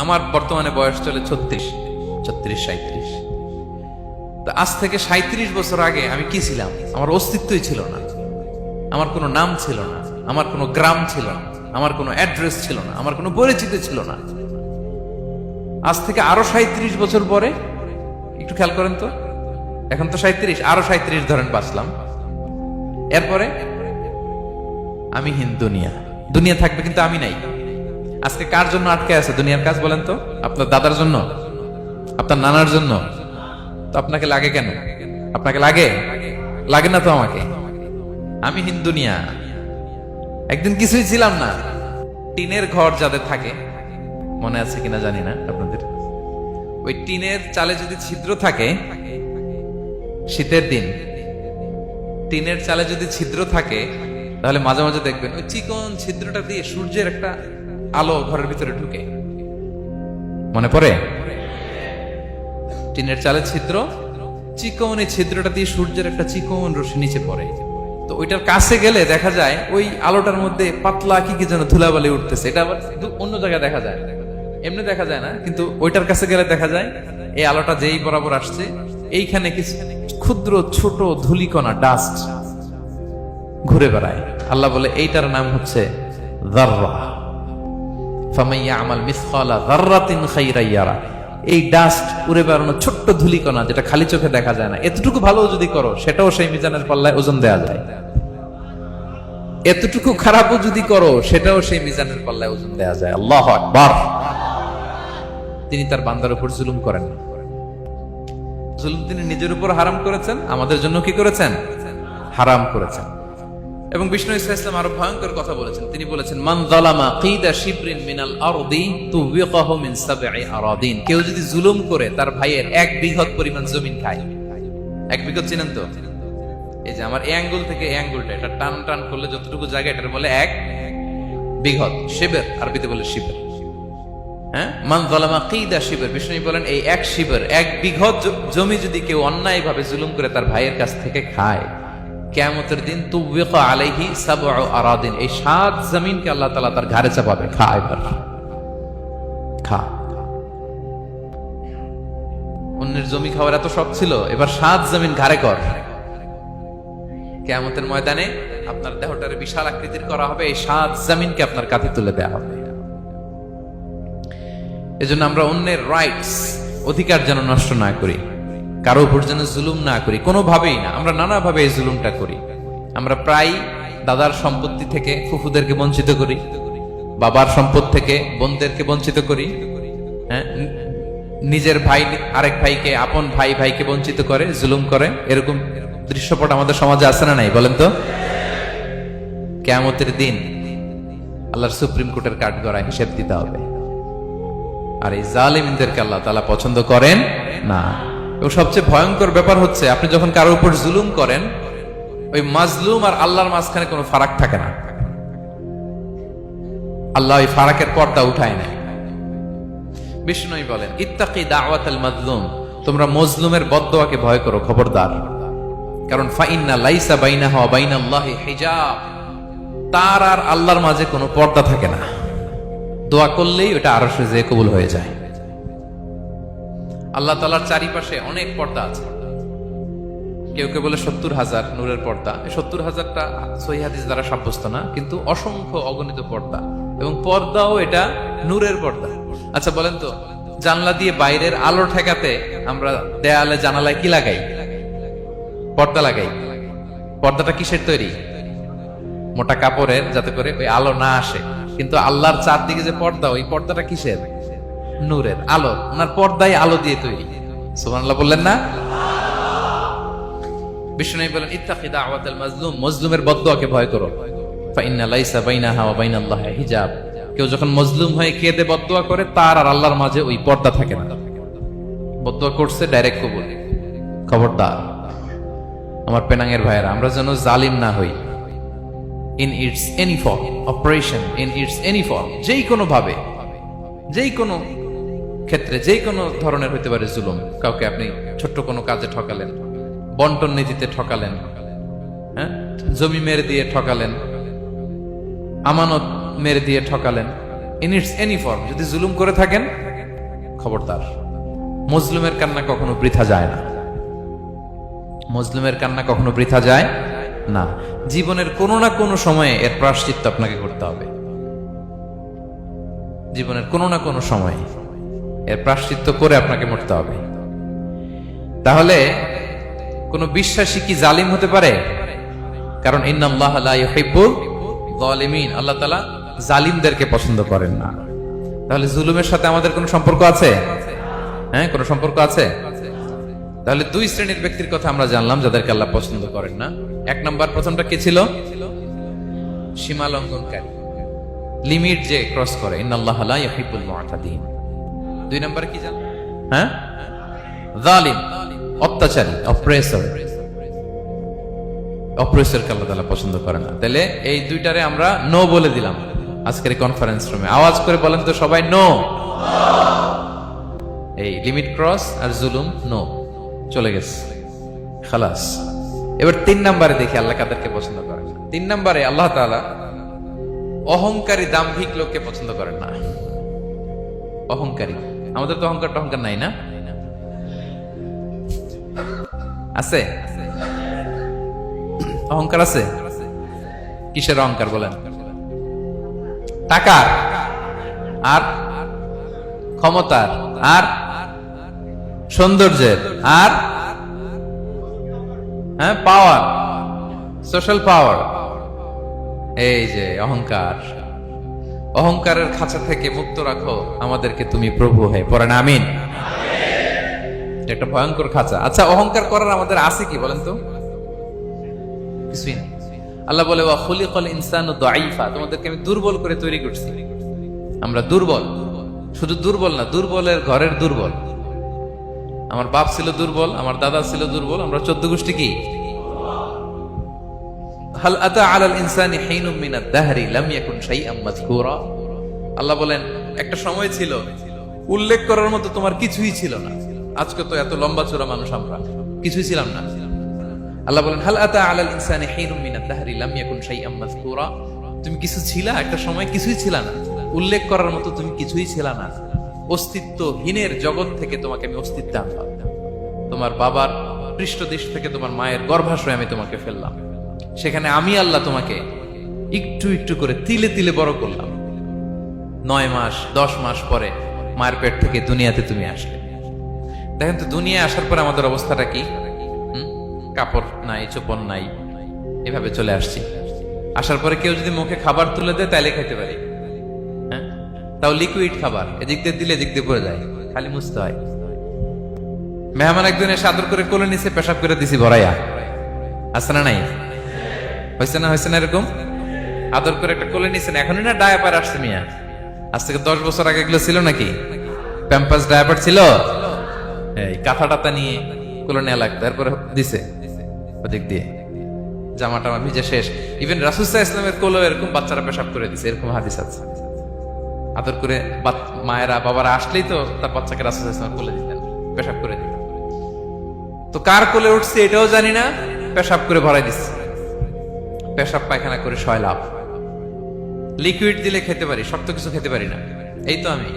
আমার বর্তমানে বয়স চলে 36, 37। তো আজ থেকে 37 বছর আগে আমি কি ছিলাম? আমার অস্তিত্বই ছিল না, আমার কোনো নাম ছিল না, আমার কোনো গ্রাম ছিল না, আমার কোনো অ্যাড্রেস ছিল না, আমার কোনো পরিচিত ছিল না। আজ থেকে আরো 37 বছর পরে একটু খেয়াল করেন তো, এখন তো 37, আরো 37 ধরেন বাঁচলাম, এরপরে আমি দুনিয়া দুনিয়া থাকবে কিন্তু আমি নাই। আজকে কার জন্য আটকে আছে দুনিয়ার কাজ বলেন তো? আপনার দাদার জন্য, আপনার নানার জন্য? তো আপনাকে লাগে কেন? আপনাকে লাগে? লাগে না তো আমাকে। আমি দুনিয়া, একদিন কিছুই ছিলাম না। টিনের ঘর যাদের থাকে, মনে আছে কিনা জানি না আপনাদের, ওই টিনের চালে যদি ছিদ্র থাকে, শীতের দিন টিনের চালে যদি ছিদ্র থাকে, তাহলে মাঝে মাঝে দেখবেন ওই চিকন ছিদ্রটা দিয়ে সূর্যের একটা আলো ঘরের ভিতরে ঢুকে। মনে পড়ে? টিনের চালের ছিদ্র, চিকন এই ছিদ্রটা দিয়ে সূর্যের একটা চিকন রশ্মি নিচে পড়ে। তো ওইটার কাছে গেলে দেখা যায় ওই আলোটার মধ্যে পাতলা কি যেন ধুলাবালি উঠতেছে। এটা আবার অন্য জায়গায় দেখা যায়, এমনি দেখা যায় না, কিন্তু ওইটার কাছে গেলে দেখা যায় এই আলোটা যেই বরাবর আসছে, এইখানে কিছু ক্ষুদ্র ছোট ধূলিকণা, ডাস্ট ঘুরে বেড়ায়। আল্লাহ বলে এইটার নাম হচ্ছে যাররা। ফামান ইয়ামাল মিসকালা যাররাতিন খাইরান ইয়ারা। এই ডাস্ট উড়ে বেড়ানো ছোট্ট ধূলিকণা, যেটা খালি চোখে দেখা যায় না, এতটুকু ভালো যদি করো, সেটাও সেই মিজানের পাল্লায় ওজন দেয়া যায়। এতটুকু খারাপও যদি করো, সেটাও সেই মিজানের পাল্লায় ওজন দেয়া যায়। আল্লাহু আকবার। তিনি তার বান্দার উপর জুলুম করেন না। জুলুম তিনি নিজের উপর হারাম করেছেন, আমাদের জন্য কি করেছেন? হারাম করেছেন। এবং বিষ্ণু ইসলাম আরো ভয়ঙ্কর কথা বলেছেন। তিনি বলেছেন, মান যালামা কিদা শিবরিন মিনাল আরদি তুবিকাহু মিন সাবঈ আরাদিন। কেউ যদি জুলুম করে তার ভাইয়ের 1 বিঘত পরিমাণ জমি খায়। 1 বিঘত চিনেন তো? এই যে আমার এই আঙ্গুল থেকে এই আঙ্গুলটা, এটা টান টান করলে যতটুকু জায়গা, এটার বলে 1 বিঘত। শিবের আরবিতে বলে শিবের। হ্যাঁ, মান যালামা কিদা শিবর। বিষ্ণু বলেন এই 1 শিবর, 1 বিঘত জমি যদি কেউ অন্যায় ভাবে জুলুম করে তার ভাইয়ের কাছ থেকে খায়, কিয়ামতের দিন তুবিকা আলাইহি সাবউ আরাদিন, এই 7 জমিনকে আল্লাহ তাআলা তার ঘাড়ে চাপাবে। খা এবার, খা। অন্যের জমি খাওয়ার এত শখ ছিল, এবার 7 জমিন ঘাড়ে কর। কিয়ামতের ময়দানে আপনার দেহটারে বিশাল আকৃতির করা হবে, এই 7 জমিনকে আপনার কাঁধে তুলে দেওয়া হবে। এজন্য আমরা অন্যের রাইটস, অধিকার যেন নষ্ট না করি, কারো উপর যেন জুলুম না করি, কোনোভাবেই না। আমরা নানাভাবে এই জুলুমটা করি। আমরা প্রায় দাদার সম্পত্তি থেকে ফুফুদেরকে বঞ্চিত করি, বাবার সম্পদ থেকে বোনদেরকে বঞ্চিত করি। হ্যাঁ, নিজের ভাই আরেক ভাইকে, আপন ভাই ভাইকে বঞ্চিত করে, জুলুম করে। এরকম দৃশ্যপট আমাদের সমাজে আছে না নাই বলেন তো? কিয়ামতের দিন আল্লাহর সুপ্রিম কোর্টের কাঠগড়ায় হিসেব দিতে হবে। আর এই জালিমদেরকে আল্লাহ তাআলা পছন্দ করেন না। এবং সবচেয়ে ভয়ঙ্কর ব্যাপার হচ্ছে, আপনি যখন কারোর উপর জুলুম করেন, ওই মাজলুম আর আল্লাহর মাঝখানে কোনো ফারাক থাকে না। আল্লাহ ওই ফারাকের পর্দা উঠায় নেয়। বিষ্ণু বলেন, ইত্তাকি দাওয়াতাল মাজলুম, তোমরা মজলুমের বদদোয়াকে ভয় করো, খবরদার। কারণ ফাইন্না লাইসা বাইনাহা ওয়া বাইনাল্লাহি হিজাব, তার আর আল্লাহর মাঝে কোনো পর্দা থাকে না। দোয়া করলেই ওটা আরশে যেয়ে কবুল হয়ে যায়। আল্লাহ তাআলার চারিপাশে অনেক পর্দা আছে। কেউ কেউ বলে 70,000 নূরের পর্দা। 70,000টা সহিহ হাদিস দ্বারা সাব্যস্ত না, কিন্তু অসংখ্য অগণিত পর্দা, এবং পর্দাও এটা নূরের পর্দা। আচ্ছা বলেন তো, জানলা দিয়ে বাইরের আলো ঠেকাতে আমরা দেয়ালে জানালায় কি লাগাই? পর্দা লাগাই। পর্দাটা কিসের তৈরি? মোটা কাপড়ের, যাতে করে ওই আলো না আসে। কিন্তু আল্লাহর চারদিকে যে পর্দা, ওই পর্দাটা কিসের? নূরের আলো। ওনার পর্দায় আলো দিয়ে তৈরি। সুবহানাল্লাহ বললেন না? বিষ্ণু বলেন, ইত্তাকি দাওয়াতাল মাজলুম, মজলুমের বদদোয়াকে ভয় করো। ফাইন্না লাইসা বাইনাহা ওয়া বাইনাল্লাহি হিজাব, কেউ যখন মজলুম হয়ে কেঁদে বদদোয়া করে, তার আর আল্লাহর মাঝে ওই পর্দা থাকে না। বদদোয়া করছে, ডাইরেক্ট কবুল। খবরদার আমার পেনাঙ্গের ভাইয়েরা, আমরা যেন জালিম না হই। In it's any form, operation in it's any form, যেই কোনো ভাবে, যেই কোনো ক্ষেত্রে, যেই কোনো ধরনের হইতে পারে জুলুম। কাউকে আপনি ছোট্ট কোনো কাজে ঠকালেন, বন্টন নীতিতে ঠকালেন, হ্যাঁ, জমি মেরে দিয়ে ঠকালেন, আমানত মেরে দিয়ে ঠকালেন, ইন ইটস এনি ফর্ম। যদি জুলুম করে থাকেন, খবরদার, মজলুমের কান্না কখনো বৃথা যায় না। মজলুমের কান্না কখনো বৃথা যায় না। জীবনের কোনো না কোনো সময়ে এর প্রায়শ্চিত্ত আপনাকে করতে হবে। জীবনের কোনো না কোনো সময়ে এর প্রায়শ্চিত্ত করে আপনাকে মরতে হবে। তাহলে কোন বিশ্বাসী কি জালিম হতে পারে? কারণ ইন্নাল্লাহ লা ইউহিব্বুল যালিমিন, আল্লাহ তাআলা জালিমদেরকে পছন্দ করেন না। তাহলে জুলুমের সাথে আমাদের কোনো সম্পর্ক আছে? হ্যাঁ, কোনো সম্পর্ক আছে? তাহলে দুই শ্রেণীর ব্যক্তির কথা আমরা জানলাম যাদেরকে আল্লাহ পছন্দ করেন না। এক নাম্বার, প্রথমটা কে ছিল? সীমা লঙ্ঘনকারী, লিমিট যে ক্রস করে, ইন্নাল্লাহ লা ইউহিব্বুল মুআতাদিন। দুই নাম্বারে কি জানেন? হ্যাঁ, জালিম, অত্যাচারী, অপ্রেসরকে আল্লাহ তাআলা পছন্দ করে না। তাহলে এই দুইটারে আমরা নো বলে দিলাম আজকের কনফারেন্স রুমে। আওয়াজ করে বলেন তো সবাই, নো। এই লিমিট ক্রস আর জুলুম, নো, চলে গেছে, খালাস। এবার তিন নাম্বারে দেখি আল্লাহ কাদেরকে পছন্দ করেন না। তিন নাম্বারে আল্লাহ তাআলা অহংকারী, দাম্ভিক লোককে পছন্দ করেন না। অহংকারী, আমাদের তো অহংকার নাই না? আছে? অহংকার আছে? কিসের অহংকার বলেন? টাকার, আর ক্ষমতার, আর সৌন্দর্যের, আর হ্যাঁ পাওয়ার, সোশ্যাল পাওয়ার। এই যে অহংকার, অহংকারের খাঁচা থেকে মুক্ত রাখো আমাদেরকে তুমি প্রভু হয়ে, পড়েন আমিন। একটা ভয়ঙ্কর খাঁচা। আচ্ছা, অহংকার করার আমাদের আছে কি বলেন তো? কিছুই নেই। আল্লাহ বলে ওয়া খুলিকাল ইনসানু দাঈফা, তোমাদেরকে আমি দুর্বল করে তৈরি করছি। আমরা দুর্বল, শুধু দুর্বল না, দুর্বলের ঘরের দুর্বল। আমার বাপ ছিল দুর্বল, আমার দাদা ছিল দুর্বল, আমরা 14 গোষ্ঠী কি? হাল আতা আলাল ইনসানি হিনুম মিনাদ দাহরি লাম ইয়াকুন শাইআম মাযকুরা। আল্লাহ বলেন একটা সময় ছিল উল্লেখ করার মতো তোমার কিছুই ছিল না। আজকে তো এত লম্বা চওড়া মানুষ, আমরা কিছুই ছিলাম না। আল্লাহ বলেন হাল আতা আলাল ইনসানি হিনুম মিনাদ দাহরি লাম ইয়াকুন শাইআম মাযকুরা। তুমি কিছু ছিলা, একটা সময় কিছুই ছিল না, উল্লেখ করার মতো তুমি কিছুই ছিল না। অস্তিত্বহীনের জগৎ থেকে তোমাকে আমি অস্তিত্ব আনলাম। তোমার বাবার পৃষ্ঠদেশ থেকে, তোমার মায়ের গর্ভাশয়ে আমি তোমাকে ফেললাম। সেখানে আমি আল্লাহ তোমাকে একটু একটু করে তিলে তিলে বড় করলাম। 9 মাস 10 মাস পরে মায়ের পেট থেকে দুনিয়াতে তুমি আসলে। দেখেন তো, দুনিয়ায় আসার পরে আমাদের অবস্থাটা কি? কাপড় নাই, চোপড় নাই, এভাবে চলে আসছি। আসার পরে কেউ যদি মুখে খাবার তুলে দেয় তাইলে খাইতে পারি, হ্যাঁ, তাও লিকুইড খাবার, এদিক দিয়ে দিলে এদিক দিয়ে পড়ে যায়, খালি মুছতে হয়। মেহমান একজন এসে আদর করে কোলে নিচে পেশাব করে দিছি ভরাইয়া, আছে না নাই? হয়েছে না এরকম? আদর করে একটা কোলে নিছেন, এখনই না ডায়াপার আসছে মিয়া। আজ থেকে 10 বছর আগে এগুলো ছিল নাকি? প্যাম্পাস ডায়াপার ছিল, এই কাঁথা টাতা নিয়ে কোলে নেওয়া লাগতো, তারপরে দিছে ওদিক দিয়ে, জামা টামা ভিজে শেষ। ইভেন রাসূল সাল্লাল্লাহু আলাইহি ওয়াসাল্লামের কোলেও এরকম বাচ্চারা পেশাব করে দিছে, এরকম হাদিস আছে। আদর করে মায়েরা বাবারা আসলেই তো তার বাচ্চাকে রাসূল সাল্লাল্লাহু আলাইহি ওয়াসাল্লাম কোলে দিতেন, পেশাব করে দিতেন। তো কার কোলে উঠছে এটাও জানি না, পেশাব করে ভরাই দিচ্ছে। পেশাব পায়খানা করে সয়লাভ। লিকুইড দিলে খেতে পারি, শক্ত কিছু খেতে পারি না। এই তো আমি,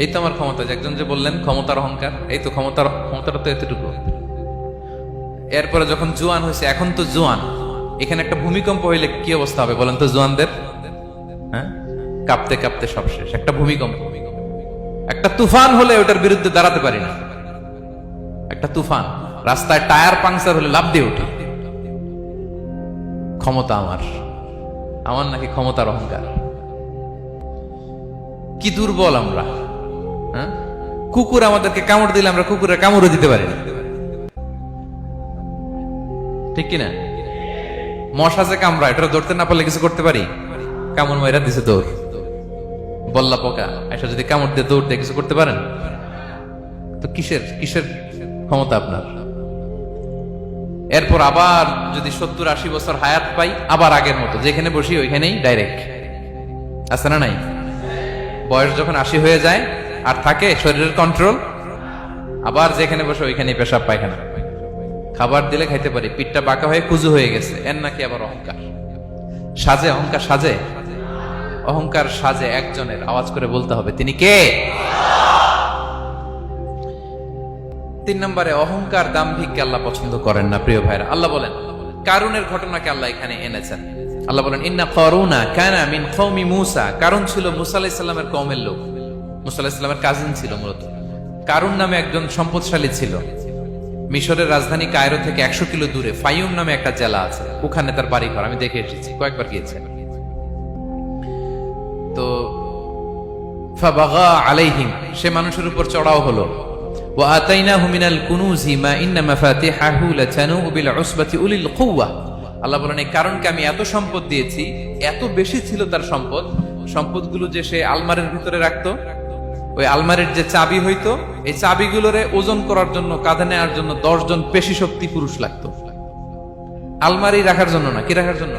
এই তো আমার ক্ষমতা। একজন যে বললেন ক্ষমতার অহংকার, এই তো ক্ষমতাটা তো এতটুকু। এরপরে যখন জোয়ান হয়েছে, এখন তো জোয়ান, এখানে একটা ভূমিকম্প হইলে কি অবস্থা হবে বলেন তো জোয়ানদের? হ্যাঁ, কাঁপতে কাঁপতে সব শেষ। একটা ভূমিকম্প, একটা তুফান হলে ওটার বিরুদ্ধে দাঁড়াতে পারি না। একটা তুফান, রাস্তায় টায়ার পাংচার হলে লাফ দিয়ে উঠি। ক্ষমতা আমার নাকি ক্ষমতার অহংকার? কি দুর্বল আমরা! হ্যাঁ, কুকুর আমাদেরকে কামড় দিলে আমরা কুকুরের কামড়ও দিতে পারি না, ঠিক কিনা? মশা যে কামড়া, এটা ধরতে না পারলে কিছু করতে পারি? কামড় মাইরা দিছে দৌড়। বল্লা পোকা এটা যদি কামড় দিয়ে দৌড় দিয়ে কিছু করতে পারেন? তো কিসের ক্ষমতা আপনার? এরপর আবার যদি 70-80 বছর হায়াত পাই, আবার আগের মতো যেখানে বসি ওইখানেই ডাইরেক্ট, আছে না নাই? বয়স যখন 80 হয়ে যায় আর থাকে শরীরের কন্ট্রোল, আবার যেখানে বসে ওইখানেই পেশাব পায়খানা। খাবার দিলে খাইতে পারি, পিঠটা বাঁকা হয়ে কুজু হয়ে গেছে, এর নাকি আবার অহংকার। সাজে অহংকার, সাজে অহংকার সাজে একজনের, আওয়াজ করে বলতে হবে তিনি কে। 3 নম্বরে অহংকার দাম্ভিককে আল্লাহ পছন্দ করেন না। প্রিয় ভাইরা, আল্লাহ বলেন কারুনের ঘটনাকে আল্লাহ এখানে এনেছেন। আল্লাহ বলেন ইন্না কারুনা কানা মিন কওমি মূসা, কারুন ছিল মুসা আলাইহিস সালামের কওমের লোক। মুসা আলাইহিস সালামের কাজিন ছিল মূলত। কারুন নামে একজন সম্পদশালী ছিল। মিশরের রাজধানী কায়রো থেকে 100 কিলো দূরে ফাইয়ুম নামে একটা জেলা আছে, ওখানে তার বাড়ি ঘর। আমি দেখে এসেছি, কয়েকবার গিয়েছি। তো ফাবাগা আলাইহিম, সে মানুষের উপর চড়াও হলো। ওয়া আতাইনাহু মিনাল কুনুজি মা ইন্না মাফাতিহাহু লাতানু বিল উসবাতি উলিল কুওয়া। আল্লাহ বলেন এই কারণকে আমি এত সম্পদ দিয়েছি, এত বেশি ছিল তার সম্পদ, সম্পদগুলো যে সে আলমারির ভিতরে রাখতো, ওই আলমারির যে চাবি হইতো, এই চাবিগুলোরে ওজন করার জন্য, কাঁধে নেওয়ার জন্য 10 জন পেশি শক্তি পুরুষ লাগতো। আলমারি রাখার জন্য না, কি রাখার জন্য?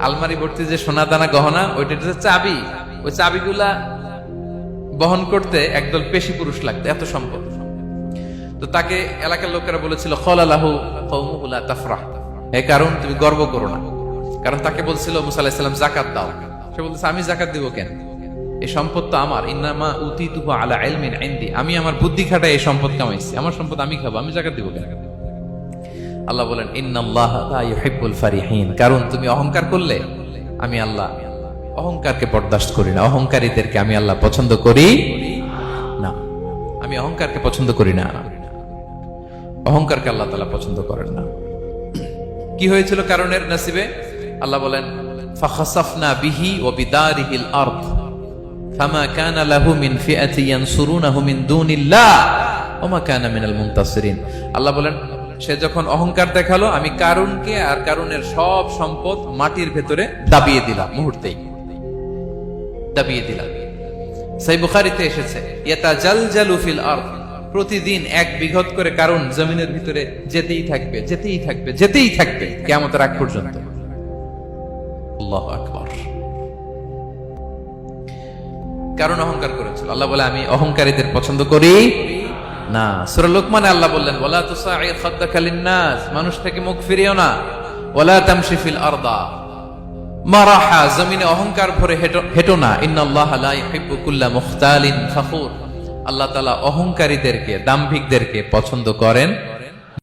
আলমারি ভর্তি যে সোনা দানা গহনা, ওইটার যে চাবি, ওই চাবিগুলা বহন করতে একদল পেশি পুরুষ লাগতো, এত সম্পদ। তো তাকে এলাকার লোকেরা বলেছিল খলালাহু কওমুহু লা তাফরাহ, হে কারণ তুমি গর্ব করো না। কারণ তাকে বলছিল মুসা আলাইহিস সালাম যাকাত দাও, সে বলতেছে আমি যাকাত দিব কেন, এই সম্পদ তো আমার। ইন্নামা উতিতুহু আলা ইলমিন ইনদি, আমি আমার বুদ্ধি খাটায় এই সম্পদ কামাইছি, আমার সম্পদ আমি খাবো, আমি যাকাত দিব কেন? আল্লাহ বলেন ইন্নাল্লাহা লা ইউহিব্বুল ফারিহিন, কারণ তুমি অহংকার করলে আমি আল্লাহ অহংকারকে বরদাস্ত করি না, অহংকারীদেরকে আমি আল্লাহ পছন্দ করি না। আমি অহংকারকে পছন্দ করি না, অহংকারকে আল্লাহ তাআলা পছন্দ করেন না। কি হয়েছিল কারণের নসিবে? আল্লাহ বলেন ফাখাসাফনা বিহি ওয়া বিদারিহিল আরদ ফামা কানা লাহু মিন ফিআতি ইয়ানসুরুনাহু মিন দুনিল্লাহ ওয়া মা কানা মিনাল মুনতাসিরিন। আল্লাহ বলেন সে যখন অহংকার দেখালো, আমি কারুনকে আর কারুনের সব সম্পদ মাটির ভেতরে দাবিয়ে দিলাম, মুহূর্তেই দাবিয়ে দিলাম। সহিহ বুখারীতে এসেছে ইয়াতাজালজালু ফিল আরদ, প্রতিদিন 1 বিঘত করে কারুন জমিনের ভিতরে যেতেই থাকবে, যেতেই থাকবে, যেতেই থাকবে কিয়ামতের আগ পর্যন্ত। আল্লাহু আকবার। কারণ অহংকার করেছিল। আল্লাহ বলে আমি অহংকারীদের পছন্দ করি না। সূরা লোকমানে আল্লাহ বললেন ওয়ালা তুসাইর খাদ্দাকা লিন্নাস, মানুষ থেকে মুখ ফিরিও না। ওয়ালা তামশি ফিল আরদা মারাহা, জমিনে অহংকার ভরে হেঁটো না। ইন্নাল্লাহা লা ইউহিব্বু কুল্লা মুখতালিন ফাখুর, আল্লাহ তাআলা অহংকারীদেরকে, দাম্ভিকদেরকে পছন্দ করেন